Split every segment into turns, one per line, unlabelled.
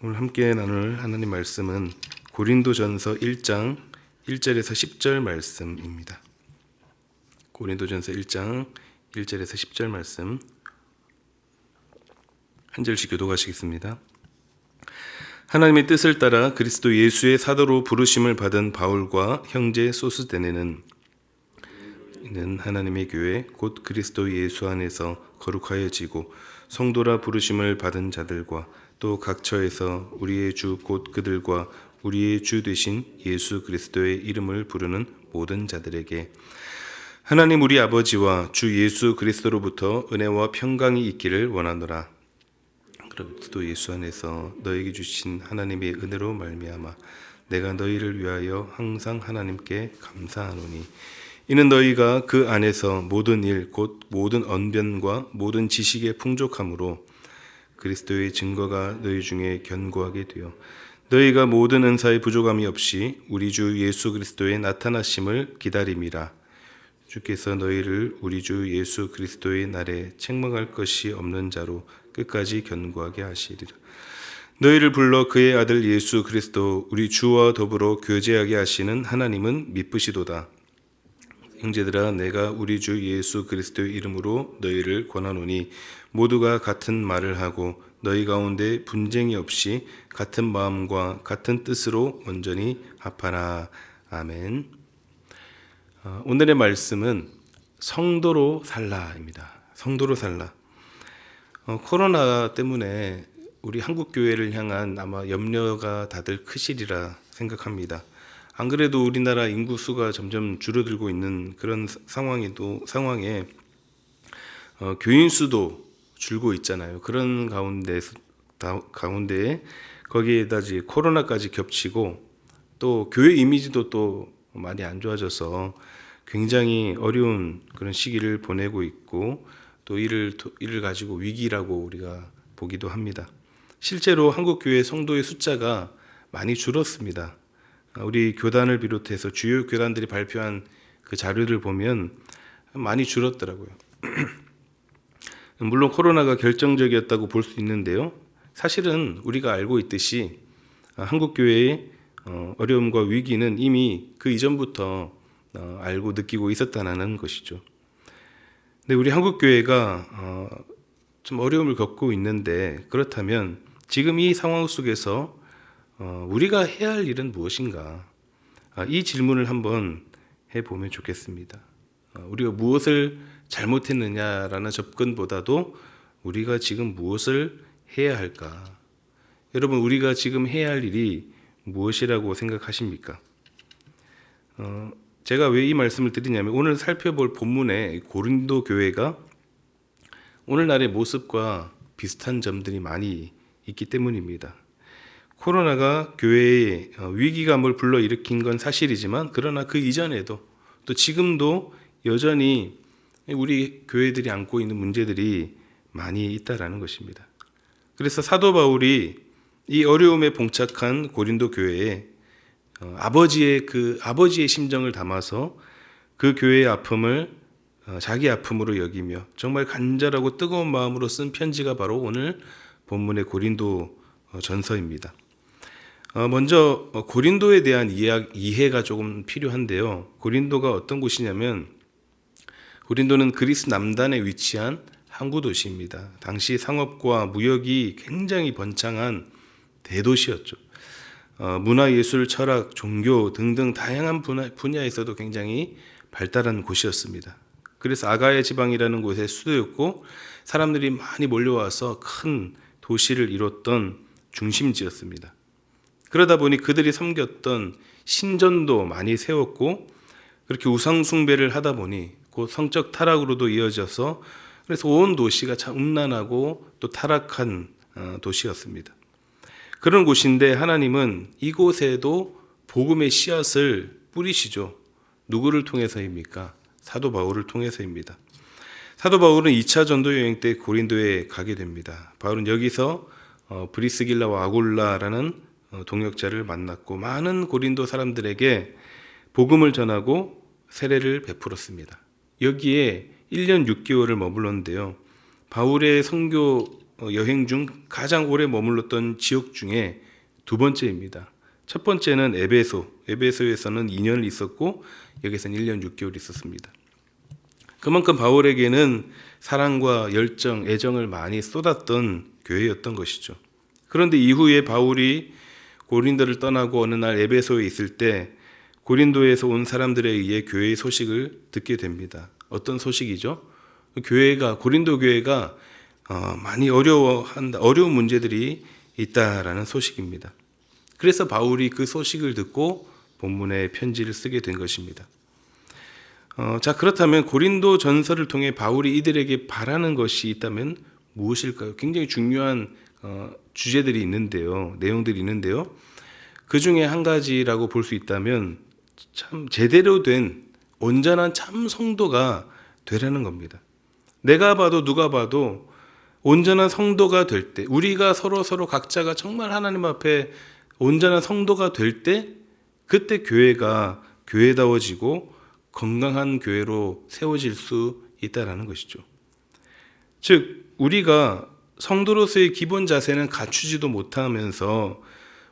오늘 함께 나눌 하나님 말씀은 고린도전서 1장 1절에서 10절 말씀입니다. 고린도전서 1장 1절에서 10절 말씀 한 절씩 교독하시겠습니다. 하나님의 뜻을 따라 그리스도 예수의 사도로 부르심을 받은 바울과 형제 소스데네는 이는 하나님의 교회 곧 그리스도 예수 안에서 거룩하여지고 성도라 부르심을 받은 자들과 또 각처에서 우리의 주 곧 그들과 우리의 주 되신 예수 그리스도의 이름을 부르는 모든 자들에게 하나님 우리 아버지와 주 예수 그리스도로부터 은혜와 평강이 있기를 원하노라. 그리스도 예수 안에서 너에게 주신 하나님의 은혜로 말미암아 내가 너희를 위하여 항상 하나님께 감사하노니 이는 너희가 그 안에서 모든 일 곧 모든 언변과 모든 지식의 풍족함으로 그리스도의 증거가 너희 중에 견고하게 되어 너희가 모든 은사의 부족함이 없이 우리 주 예수 그리스도의 나타나심을 기다림이라. 주께서 너희를 우리 주 예수 그리스도의 날에 책망할 것이 없는 자로 끝까지 견고하게 하시리라. 너희를 불러 그의 아들 예수 그리스도 우리 주와 더불어 교제하게 하시는 하나님은 미쁘시도다. 형제들아 내가 우리 주 예수 그리스도의 이름으로 너희를 권하노니 모두가 같은 말을 하고 너희 가운데 분쟁이 없이 같은 마음과 같은 뜻으로 온전히 합하라. 아멘. 오늘의 말씀은 성도로 살라입니다. 성도로 살라. 코로나 때문에 우리 한국 교회를 향한 아마 염려가 다들 크시리라 생각합니다. 안 그래도 우리나라 인구 수가 점점 줄어들고 있는 그런 상황에 교인 수도 줄고 있잖아요. 그런 가운데에 거기에다 코로나까지 겹치고 또 교회 이미지도 또 많이 안 좋아져서 굉장히 어려운 그런 시기를 보내고 있고 또 이를 가지고 위기라고 우리가 보기도 합니다. 실제로 한국 교회 성도의 숫자가 많이 줄었습니다. 우리 교단을 비롯해서 주요 교단들이 발표한 그 자료를 보면 많이 줄었더라고요. 물론 코로나가 결정적이었다고 볼 수 있는데요. 사실은 우리가 알고 있듯이 한국 교회의 어려움과 위기는 이미 그 이전부터 알고 느끼고 있었다는 것이죠. 근데 우리 한국 교회가 좀 어려움을 겪고 있는데 그렇다면 지금 이 상황 속에서 우리가 해야 할 일은 무엇인가? 이 질문을 한번 해보면 좋겠습니다. 우리가 무엇을 잘못했느냐라는 접근보다도 우리가 지금 무엇을 해야 할까? 여러분, 우리가 지금 해야 할 일이 무엇이라고 생각하십니까? 제가 왜 이 말씀을 드리냐면 오늘 살펴볼 본문에 고린도 교회가 오늘날의 모습과 비슷한 점들이 많이 있기 때문입니다. 코로나가 교회에 위기감을 불러일으킨 건 사실이지만 그러나 그 이전에도 또 지금도 여전히 우리 교회들이 안고 있는 문제들이 많이 있다라는 것입니다. 그래서 사도 바울이 이 어려움에 봉착한 고린도 교회에 아버지의 심정을 담아서 그 교회의 아픔을 자기 아픔으로 여기며 정말 간절하고 뜨거운 마음으로 쓴 편지가 바로 오늘 본문의 고린도 전서입니다. 먼저 고린도에 대한 이해가 조금 필요한데요. 고린도가 어떤 곳이냐면 고린도는 그리스 남단에 위치한 항구 도시입니다. 당시 상업과 무역이 굉장히 번창한 대도시였죠. 문화, 예술, 철학, 종교 등등 다양한 분야에서도 굉장히 발달한 곳이었습니다. 그래서 아가야 지방이라는 곳의 수도였고 사람들이 많이 몰려와서 큰 도시를 이뤘던 중심지였습니다. 그러다 보니 그들이 섬겼던 신전도 많이 세웠고 그렇게 우상 숭배를 하다 보니 곧 성적 타락으로도 이어져서 그래서 온 도시가 참 음란하고 또 타락한 도시였습니다. 그런 곳인데 하나님은 이곳에도 복음의 씨앗을 뿌리시죠. 누구를 통해서입니까? 사도 바울을 통해서입니다. 사도 바울은 2차 전도 여행 때 고린도에 가게 됩니다. 바울은 여기서 브리스길라와 아굴라라는 동역자를 만났고 많은 고린도 사람들에게 복음을 전하고 세례를 베풀었습니다. 여기에 1년 6개월을 머물렀는데요. 바울의 선교 여행 중 가장 오래 머물렀던 지역 중에 두 번째입니다. 첫 번째는 에베소에서는 2년을 있었고 여기서는 1년 6개월 있었습니다. 그만큼 바울에게는 사랑과 열정, 애정을 많이 쏟았던 교회였던 것이죠. 그런데 이후에 바울이 고린도를 떠나고 어느 날 에베소에 있을 때 고린도에서 온 사람들에 의해 교회의 소식을 듣게 됩니다. 어떤 소식이죠? 고린도 교회가 많이 어려운 문제들이 있다라는 소식입니다. 그래서 바울이 그 소식을 듣고 본문에 편지를 쓰게 된 것입니다. 자, 그렇다면 고린도 전서를 통해 바울이 이들에게 바라는 것이 있다면 무엇일까요? 굉장히 중요한 주제들이 있는데요. 내용들이 있는데요. 그 중에 한 가지라고 볼 수 있다면 참 제대로 된 온전한 참 성도가 되라는 겁니다. 내가 봐도 누가 봐도 온전한 성도가 될 때, 우리가 서로 각자가 정말 하나님 앞에 온전한 성도가 될 때, 그때 교회가 교회다워지고 건강한 교회로 세워질 수 있다라는 것이죠. 즉, 우리가 성도로서의 기본 자세는 갖추지도 못하면서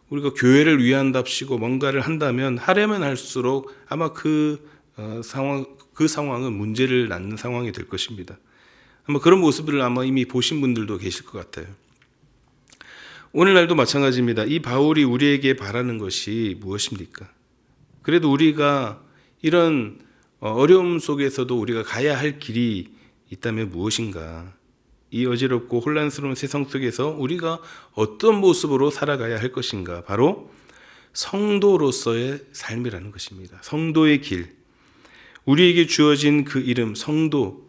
우리가 교회를 위한답시고 뭔가를 한다면 하려면 할수록 아마 그 상황은 문제를 낳는 상황이 될 것입니다. 아마 그런 모습을 아마 이미 보신 분들도 계실 것 같아요. 오늘날도 마찬가지입니다. 이 바울이 우리에게 바라는 것이 무엇입니까? 그래도 우리가 이런 어려움 속에서도 우리가 가야 할 길이 있다면 무엇인가? 이 어지럽고 혼란스러운 세상 속에서 우리가 어떤 모습으로 살아가야 할 것인가? 바로 성도로서의 삶이라는 것입니다. 성도의 길. 우리에게 주어진 그 이름, 성도.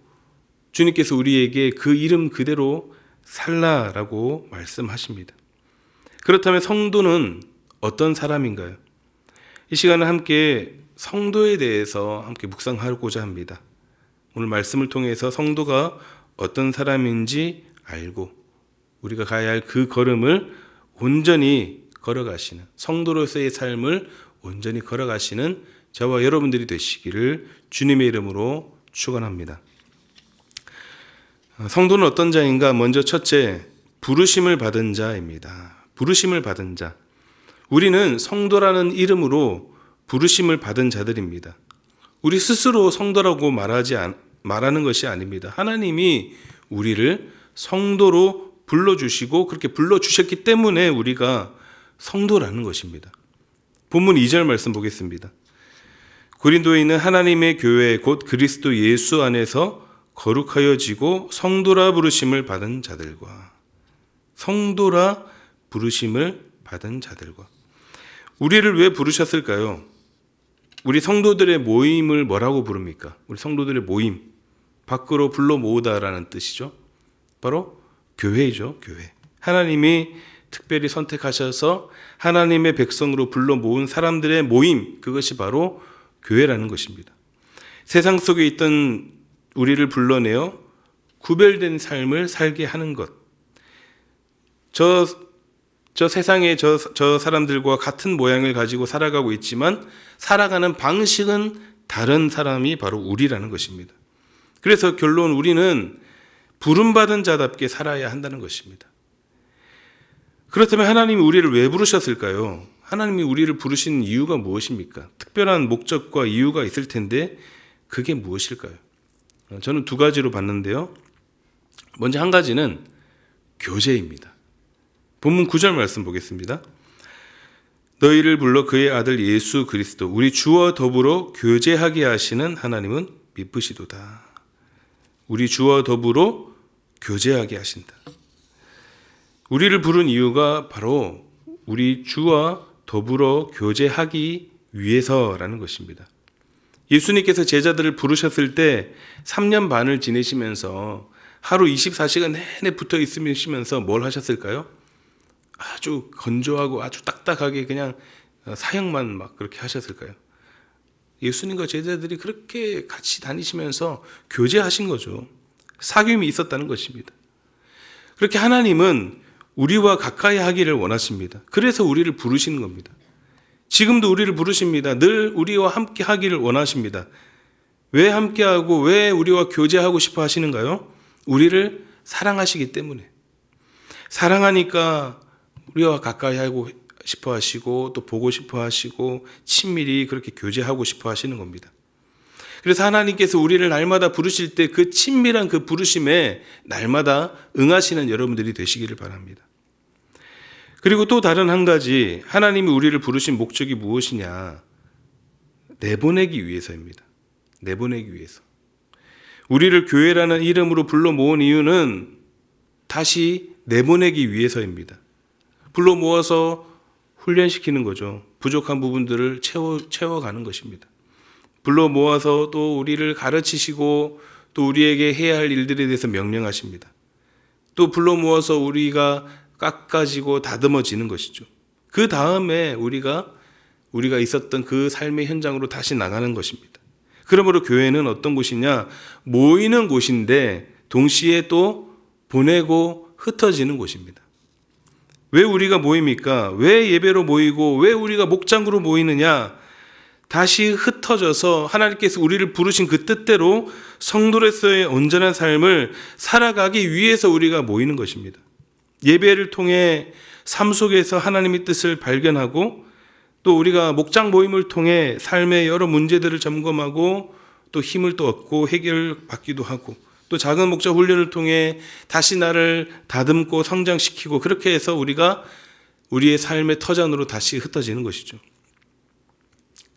주님께서 우리에게 그 이름 그대로 살라라고 말씀하십니다. 그렇다면 성도는 어떤 사람인가요? 이 시간은 함께 성도에 대해서 함께 묵상하고자 합니다. 오늘 말씀을 통해서 성도가 어떤 사람인지 알고 우리가 가야 할 그 걸음을 온전히 걸어가시는, 성도로서의 삶을 온전히 걸어가시는 저와 여러분들이 되시기를 주님의 이름으로 축원합니다. 성도는 어떤 자인가? 먼저 첫째, 부르심을 받은 자입니다. 부르심을 받은 자. 우리는 성도라는 이름으로 부르심을 받은 자들입니다. 우리 스스로 성도라고 말하는 것이 아닙니다. 하나님이 우리를 성도로 불러주시고 그렇게 불러주셨기 때문에 우리가 성도라는 것입니다. 본문 2절 말씀 보겠습니다. 고린도에 있는 하나님의 교회 곧 그리스도 예수 안에서 거룩하여지고 성도라 부르심을 받은 자들과, 성도라 부르심을 받은 자들과. 우리를 왜 부르셨을까요? 우리 성도들의 모임을 뭐라고 부릅니까? 우리 성도들의 모임, 밖으로 불러 모으다라는 뜻이죠. 바로 교회이죠. 교회. 하나님이 특별히 선택하셔서 하나님의 백성으로 불러 모은 사람들의 모임, 그것이 바로 교회라는 것입니다. 세상 속에 있던 우리를 불러내어 구별된 삶을 살게 하는 것. 저 세상에 저 사람들과 같은 모양을 가지고 살아가고 있지만 살아가는 방식은 다른 사람이 바로 우리라는 것입니다. 그래서 결론 우리는 부름받은 자답게 살아야 한다는 것입니다. 그렇다면 하나님이 우리를 왜 부르셨을까요? 하나님이 우리를 부르신 이유가 무엇입니까? 특별한 목적과 이유가 있을 텐데 그게 무엇일까요? 저는 두 가지로 봤는데요. 먼저 한 가지는 교제입니다. 본문 9절 말씀 보겠습니다. 너희를 불러 그의 아들 예수 그리스도 우리 주와 더불어 교제하게 하시는 하나님은 미쁘시도다. 우리 주와 더불어 교제하게 하신다. 우리를 부른 이유가 바로 우리 주와 더불어 교제하기 위해서라는 것입니다. 예수님께서 제자들을 부르셨을 때 3년 반을 지내시면서 하루 24시간 내내 붙어 있으시면서 뭘 하셨을까요? 아주 건조하고 아주 딱딱하게 그냥 사역만 막 그렇게 하셨을까요? 예수님과 제자들이 그렇게 같이 다니시면서 교제하신 거죠. 사귐이 있었다는 것입니다. 그렇게 하나님은 우리와 가까이 하기를 원하십니다. 그래서 우리를 부르시는 겁니다. 지금도 우리를 부르십니다. 늘 우리와 함께 하기를 원하십니다. 왜 함께하고 왜 우리와 교제하고 싶어 하시는가요? 우리를 사랑하시기 때문에. 사랑하니까 우리와 가까이 하고 싶어 하시고 또 보고 싶어 하시고 친밀히 그렇게 교제하고 싶어 하시는 겁니다. 그래서 하나님께서 우리를 날마다 부르실 때 그 친밀한 그 부르심에 날마다 응하시는 여러분들이 되시기를 바랍니다. 그리고 또 다른 한 가지, 하나님이 우리를 부르신 목적이 무엇이냐? 내보내기 위해서입니다. 내보내기 위해서. 우리를 교회라는 이름으로 불러 모은 이유는 다시 내보내기 위해서입니다. 불러 모아서 훈련시키는 거죠. 부족한 부분들을 채워가는 것입니다. 불러 모아서 또 우리를 가르치시고 또 우리에게 해야 할 일들에 대해서 명령하십니다. 또 불러 모아서 우리가 깎아지고 다듬어지는 것이죠. 그 다음에 우리가 있었던 그 삶의 현장으로 다시 나가는 것입니다. 그러므로 교회는 어떤 곳이냐? 모이는 곳인데 동시에 또 보내고 흩어지는 곳입니다. 왜 우리가 모입니까? 왜 예배로 모이고 왜 우리가 목장구로 모이느냐? 다시 흩어져서 하나님께서 우리를 부르신 그 뜻대로 성도로서의 온전한 삶을 살아가기 위해서 우리가 모이는 것입니다. 예배를 통해 삶 속에서 하나님의 뜻을 발견하고 또 우리가 목장 모임을 통해 삶의 여러 문제들을 점검하고 또 힘을 또 얻고 해결받기도 하고 또 작은 목자 훈련을 통해 다시 나를 다듬고 성장시키고 그렇게 해서 우리가 우리의 삶의 터전으로 다시 흩어지는 것이죠.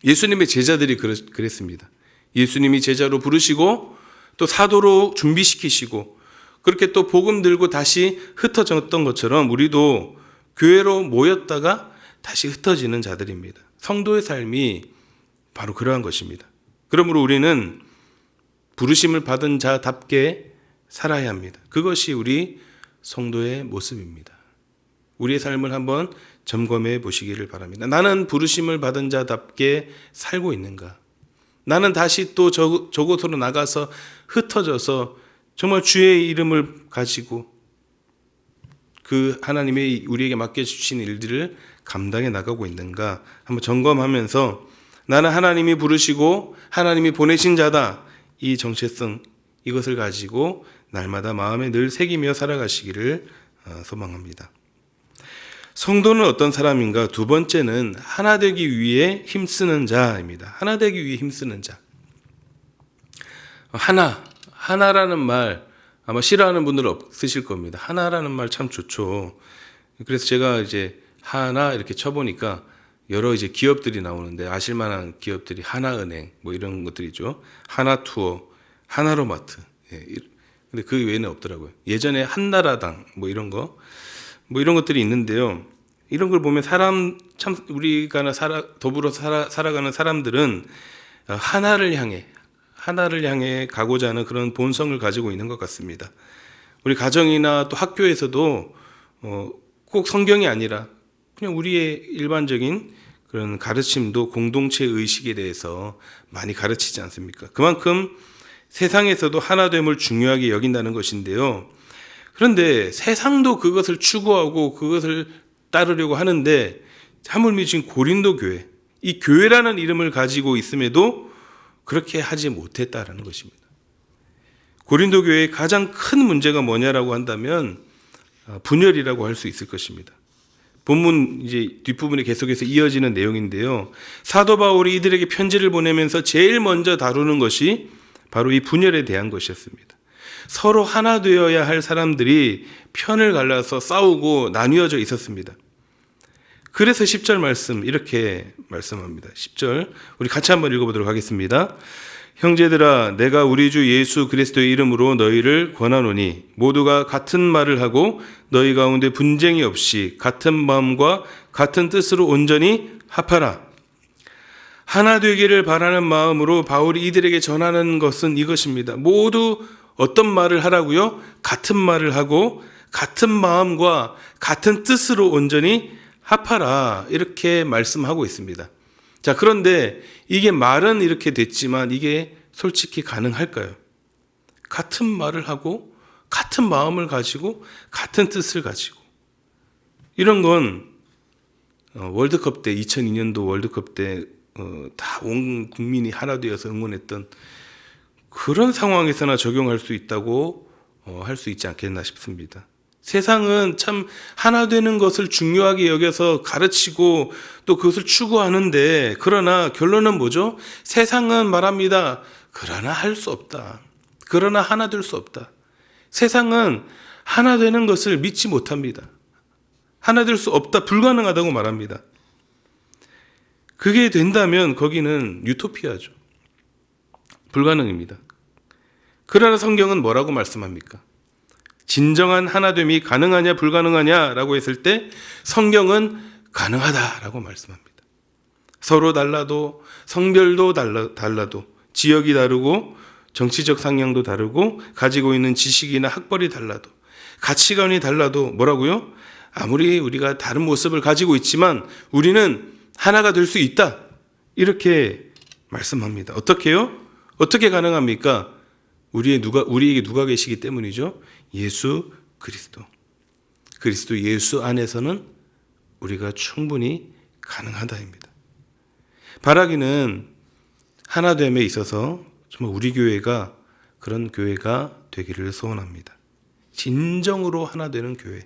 예수님의 제자들이 그랬습니다. 예수님이 제자로 부르시고 또 사도로 준비시키시고 그렇게 또 복음 들고 다시 흩어졌던 것처럼 우리도 교회로 모였다가 다시 흩어지는 자들입니다. 성도의 삶이 바로 그러한 것입니다. 그러므로 우리는 부르심을 받은 자답게 살아야 합니다. 그것이 우리 성도의 모습입니다. 우리의 삶을 한번 점검해 보시기를 바랍니다. 나는 부르심을 받은 자답게 살고 있는가? 나는 다시 또 저곳으로 나가서 흩어져서 정말 주의 이름을 가지고 그 하나님의 우리에게 맡겨주신 일들을 감당해 나가고 있는가? 한번 점검하면서 나는 하나님이 부르시고 하나님이 보내신 자다. 이 정체성 이것을 가지고 날마다 마음에 늘 새기며 살아가시기를 소망합니다. 성도는 어떤 사람인가? 두 번째는 하나 되기 위해 힘쓰는 자입니다. 하나 되기 위해 힘쓰는 자. 하나라는 말 아마 싫어하는 분들 없으실 겁니다. 하나라는 말 참 좋죠. 그래서 제가 이제 하나 이렇게 쳐보니까 여러 이제 기업들이 나오는데 아실만한 기업들이 하나은행 뭐 이런 것들이죠. 하나투어, 하나로마트. 예, 근데 그 외에는 없더라고요. 예전에 한나라당 뭐 이런 것들이 있는데요. 이런 걸 보면 참 우리가 더불어 살아가는 사람들은 하나를 향해 가고자 하는 그런 본성을 가지고 있는 것 같습니다. 우리 가정이나 또 학교에서도 꼭 성경이 아니라 그냥 우리의 일반적인 그런 가르침도 공동체 의식에 대해서 많이 가르치지 않습니까? 그만큼 세상에서도 하나됨을 중요하게 여긴다는 것인데요. 그런데 세상도 그것을 추구하고 그것을 따르려고 하는데 하물며 지금 고린도 교회, 이 교회라는 이름을 가지고 있음에도 그렇게 하지 못했다라는 것입니다. 고린도 교회의 가장 큰 문제가 뭐냐라고 한다면 분열이라고 할 수 있을 것입니다. 본문 이제 뒷부분에 계속해서 이어지는 내용인데요. 사도 바울이 이들에게 편지를 보내면서 제일 먼저 다루는 것이 바로 이 분열에 대한 것이었습니다. 서로 하나 되어야 할 사람들이 편을 갈라서 싸우고 나뉘어져 있었습니다. 그래서 10절 말씀 이렇게 말씀합니다. 10절 우리 같이 한번 읽어보도록 하겠습니다. 형제들아 내가 우리 주 예수 그리스도의 이름으로 너희를 권하노니 모두가 같은 말을 하고 너희 가운데 분쟁이 없이 같은 마음과 같은 뜻으로 온전히 합하라. 하나 되기를 바라는 마음으로 바울이 이들에게 전하는 것은 이것입니다. 모두 어떤 말을 하라고요? 같은 말을 하고 같은 마음과 같은 뜻으로 온전히 합하라. 이렇게 말씀하고 있습니다. 자, 그런데 이게 말은 이렇게 됐지만 이게 솔직히 가능할까요? 같은 말을 하고 같은 마음을 가지고 같은 뜻을 가지고 이런 건 월드컵 때 2002년도 월드컵 때 다 온 국민이 하나 되어서 응원했던 그런 상황에서나 적용할 수 있다고 할 수 있지 않겠나 싶습니다. 세상은 참 하나 되는 것을 중요하게 여겨서 가르치고 또 그것을 추구하는데, 그러나 결론은 뭐죠? 세상은 말합니다. 그러나 할 수 없다. 그러나 하나 될 수 없다. 세상은 하나 되는 것을 믿지 못합니다. 하나 될 수 없다. 불가능하다고 말합니다. 그게 된다면 거기는 유토피아죠. 불가능입니다. 그러나 성경은 뭐라고 말씀합니까? 진정한 하나됨이 가능하냐 불가능하냐라고 했을 때 성경은 가능하다라고 말씀합니다. 서로 달라도, 성별도 달라도, 지역이 다르고 정치적 상향도 다르고 가지고 있는 지식이나 학벌이 달라도, 가치관이 달라도 뭐라고요? 아무리 우리가 다른 모습을 가지고 있지만 우리는 하나가 될 수 있다. 이렇게 말씀합니다. 어떻게요? 어떻게 가능합니까? 우리에게 누가 계시기 때문이죠? 예수 그리스도. 그리스도 예수 안에서는 우리가 충분히 가능하다입니다. 바라기는 하나됨에 있어서 정말 우리 교회가 그런 교회가 되기를 소원합니다. 진정으로 하나 되는 교회.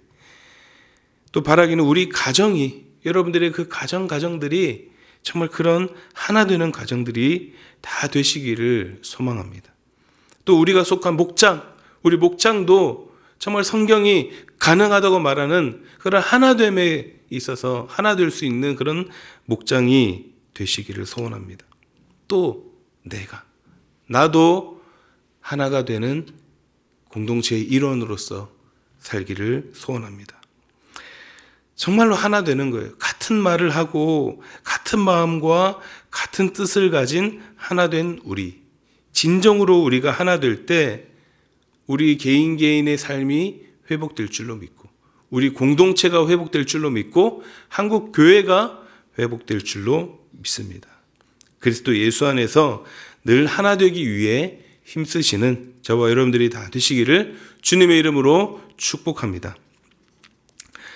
또 바라기는 우리 가정이, 여러분들의 그 가정들이 정말 그런 하나 되는 가정들이 다 되시기를 소망합니다. 또 우리가 속한 목장, 우리 목장도 정말 성경이 가능하다고 말하는 그런 하나됨에 있어서 하나 될 수 있는 그런 목장이 되시기를 소원합니다. 또 나도 하나가 되는 공동체의 일원으로서 살기를 소원합니다. 정말로 하나 되는 거예요. 같은 말을 하고 같은 마음과 같은 뜻을 가진 하나 된 우리. 진정으로 우리가 하나 될 때 우리 개인의 삶이 회복될 줄로 믿고, 우리 공동체가 회복될 줄로 믿고, 한국 교회가 회복될 줄로 믿습니다. 그리스도 예수 안에서 늘 하나 되기 위해 힘쓰시는 저와 여러분들이 다 되시기를 주님의 이름으로 축복합니다.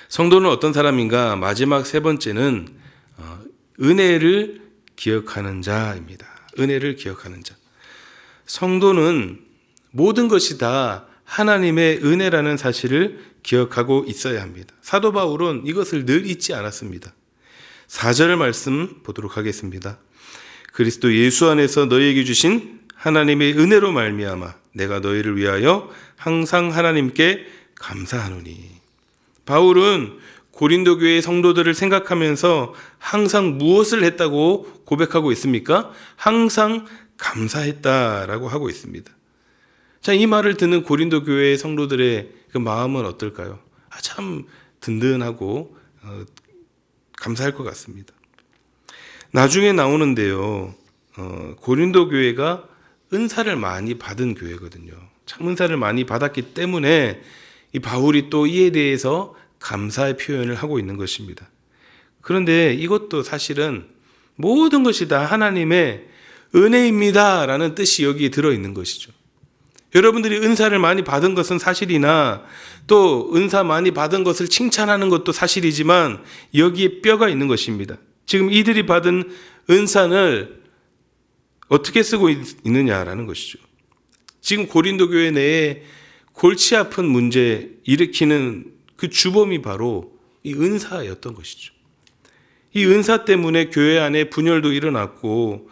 성도는 어떤 사람인가? 마지막 세 번째는 은혜를 기억하는 자입니다. 은혜를 기억하는 자. 성도는 모든 것이 다 하나님의 은혜라는 사실을 기억하고 있어야 합니다. 사도 바울은 이것을 늘 잊지 않았습니다. 4절 말씀 보도록 하겠습니다. 그리스도 예수 안에서 너희에게 주신 하나님의 은혜로 말미암아 내가 너희를 위하여 항상 하나님께 감사하노니. 바울은 고린도 교회의 성도들을 생각하면서 항상 무엇을 했다고 고백하고 있습니까? 항상 감사했다라고 하고 있습니다. 자, 이 말을 듣는 고린도 교회의 성도들의 그 마음은 어떨까요? 참 든든하고 감사할 것 같습니다. 나중에 나오는데요, 고린도 교회가 은사를 많이 받은 교회거든요. 참 은사를 많이 받았기 때문에 이 바울이 또 이에 대해서 감사의 표현을 하고 있는 것입니다. 그런데 이것도 사실은 모든 것이 다 하나님의 은혜입니다 라는 뜻이 여기에 들어있는 것이죠. 여러분들이 은사를 많이 받은 것은 사실이나 또 은사 많이 받은 것을 칭찬하는 것도 사실이지만 여기에 뼈가 있는 것입니다. 지금 이들이 받은 은사를 어떻게 쓰고 있느냐라는 것이죠. 지금 고린도 교회 내에 골치 아픈 문제 일으키는 그 주범이 바로 이 은사였던 것이죠. 이 은사 때문에 교회 안에 분열도 일어났고,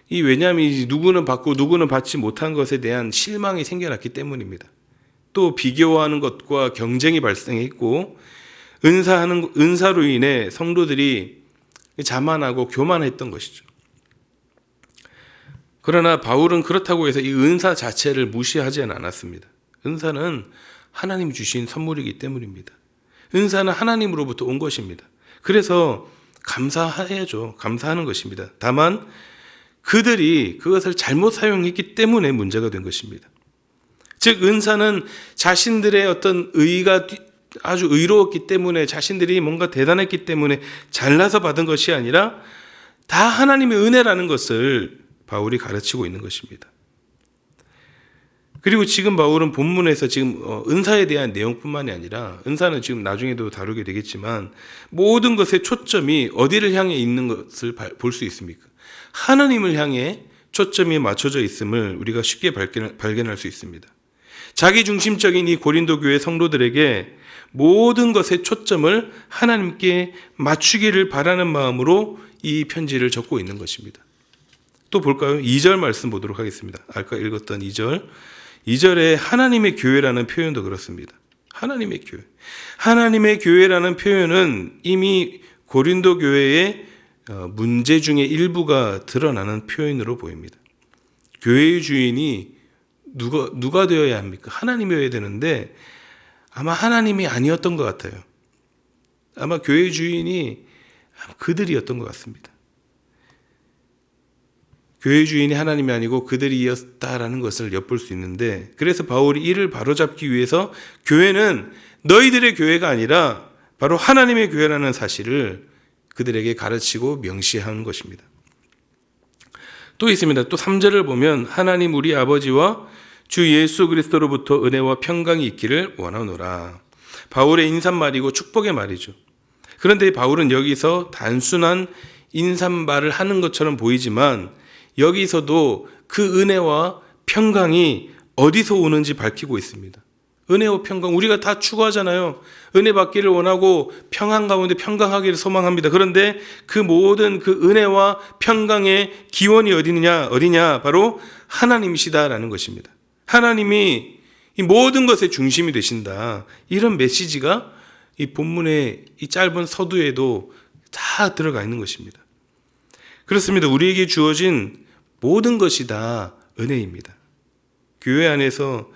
왜냐하면 누구는 받고 누구는 받지 못한 것에 대한 실망이 생겨났기 때문입니다. 또 비교하는 것과 경쟁이 발생했고, 은사로 인해 성도들이 자만하고 교만했던 것이죠. 그러나 바울은 그렇다고 해서 이 은사 자체를 무시하지는 않았습니다. 은사는 하나님 주신 선물이기 때문입니다. 은사는 하나님으로부터 온 것입니다. 그래서 감사해야죠. 감사하는 것입니다. 다만 그들이 그것을 잘못 사용했기 때문에 문제가 된 것입니다. 즉 은사는 자신들의 어떤 의가 아주 의로웠기 때문에, 자신들이 뭔가 대단했기 때문에 잘나서 받은 것이 아니라 다 하나님의 은혜라는 것을 바울이 가르치고 있는 것입니다. 그리고 지금 바울은 본문에서 지금 은사에 대한 내용뿐만이 아니라, 은사는 지금 나중에도 다루게 되겠지만 모든 것의 초점이 어디를 향해 있는 것을 볼 수 있습니까? 하나님을 향해 초점이 맞춰져 있음을 우리가 쉽게 발견할 수 있습니다. 자기 중심적인 이 고린도 교회 성도들에게 모든 것의 초점을 하나님께 맞추기를 바라는 마음으로 이 편지를 적고 있는 것입니다. 또 볼까요? 2절 말씀 보도록 하겠습니다. 아까 읽었던 2절. 2절에 하나님의 교회라는 표현도 그렇습니다. 하나님의 교회. 하나님의 교회라는 표현은 이미 고린도 교회의 문제 중에 일부가 드러나는 표현으로 보입니다. 교회의 주인이 누가 되어야 합니까? 하나님이어야 되는데 아마 하나님이 아니었던 것 같아요. 아마 교회의 주인이 그들이었던 것 같습니다. 교회의 주인이 하나님이 아니고 그들이었다라는 것을 엿볼 수 있는데, 그래서 바울이 이를 바로잡기 위해서 교회는 너희들의 교회가 아니라 바로 하나님의 교회라는 사실을 그들에게 가르치고 명시한 것입니다. 또 있습니다. 또 3절을 보면 하나님 우리 아버지와 주 예수 그리스도로부터 은혜와 평강이 있기를 원하노라. 바울의 인사말이고 축복의 말이죠. 그런데 바울은 여기서 단순한 인사말을 하는 것처럼 보이지만 여기서도 그 은혜와 평강이 어디서 오는지 밝히고 있습니다. 은혜와 평강, 우리가 다 추구하잖아요. 은혜 받기를 원하고 평안 가운데 평강하기를 소망합니다. 그런데 그 모든 그 은혜와 평강의 기원이 어디냐? 바로 하나님이시다라는 것입니다. 하나님이 이 모든 것의 중심이 되신다. 이런 메시지가 이 본문의 이 짧은 서두에도 다 들어가 있는 것입니다. 그렇습니다. 우리에게 주어진 모든 것이 다 은혜입니다. 교회 안에서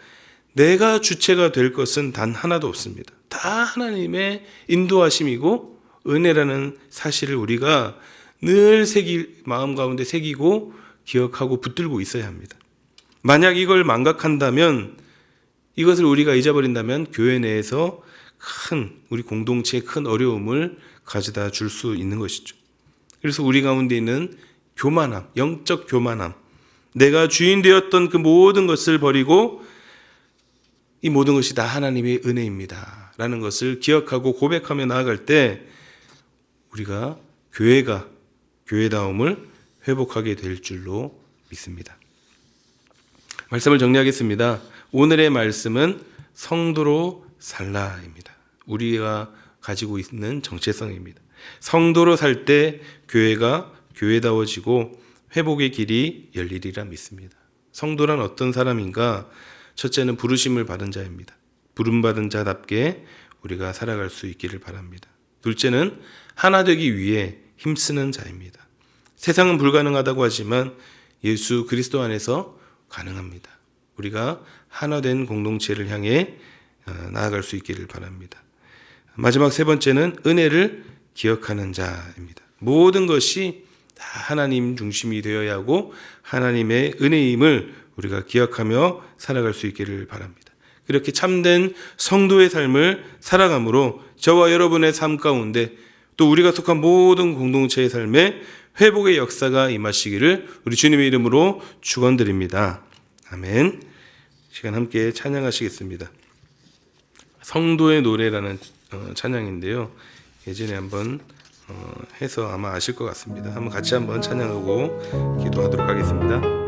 내가 주체가 될 것은 단 하나도 없습니다. 다 하나님의 인도하심이고 은혜라는 사실을 우리가 늘 마음 가운데 새기고 기억하고 붙들고 있어야 합니다. 만약 이걸 망각한다면, 이것을 우리가 잊어버린다면 교회 내에서 우리 공동체에 큰 어려움을 가져다 줄 수 있는 것이죠. 그래서 우리 가운데 있는 교만함, 영적 교만함, 내가 주인 되었던 그 모든 것을 버리고 이 모든 것이 다 하나님의 은혜입니다 라는 것을 기억하고 고백하며 나아갈 때 우리가 교회다움을 회복하게 될 줄로 믿습니다. 말씀을 정리하겠습니다. 오늘의 말씀은 성도로 살라입니다. 우리가 가지고 있는 정체성입니다. 성도로 살 때 교회가 교회다워지고 회복의 길이 열리리라 믿습니다. 성도란 어떤 사람인가? 첫째는 부르심을 받은 자입니다. 부름받은 자답게 우리가 살아갈 수 있기를 바랍니다. 둘째는 하나 되기 위해 힘쓰는 자입니다. 세상은 불가능하다고 하지만 예수 그리스도 안에서 가능합니다. 우리가 하나 된 공동체를 향해 나아갈 수 있기를 바랍니다. 마지막 세 번째는 은혜를 기억하는 자입니다. 모든 것이 다 하나님 중심이 되어야 하고 하나님의 은혜임을 우리가 기억하며 살아갈 수 있기를 바랍니다. 그렇게 참된 성도의 삶을 살아감으로 저와 여러분의 삶 가운데 또 우리가 속한 모든 공동체의 삶에 회복의 역사가 임하시기를 우리 주님의 이름으로 축원드립니다. 아멘. 시간 함께 찬양하시겠습니다. 성도의 노래라는 찬양인데요. 예전에 한번 해서 아마 아실 것 같습니다. 한번 같이 한번 찬양하고 기도하도록 하겠습니다.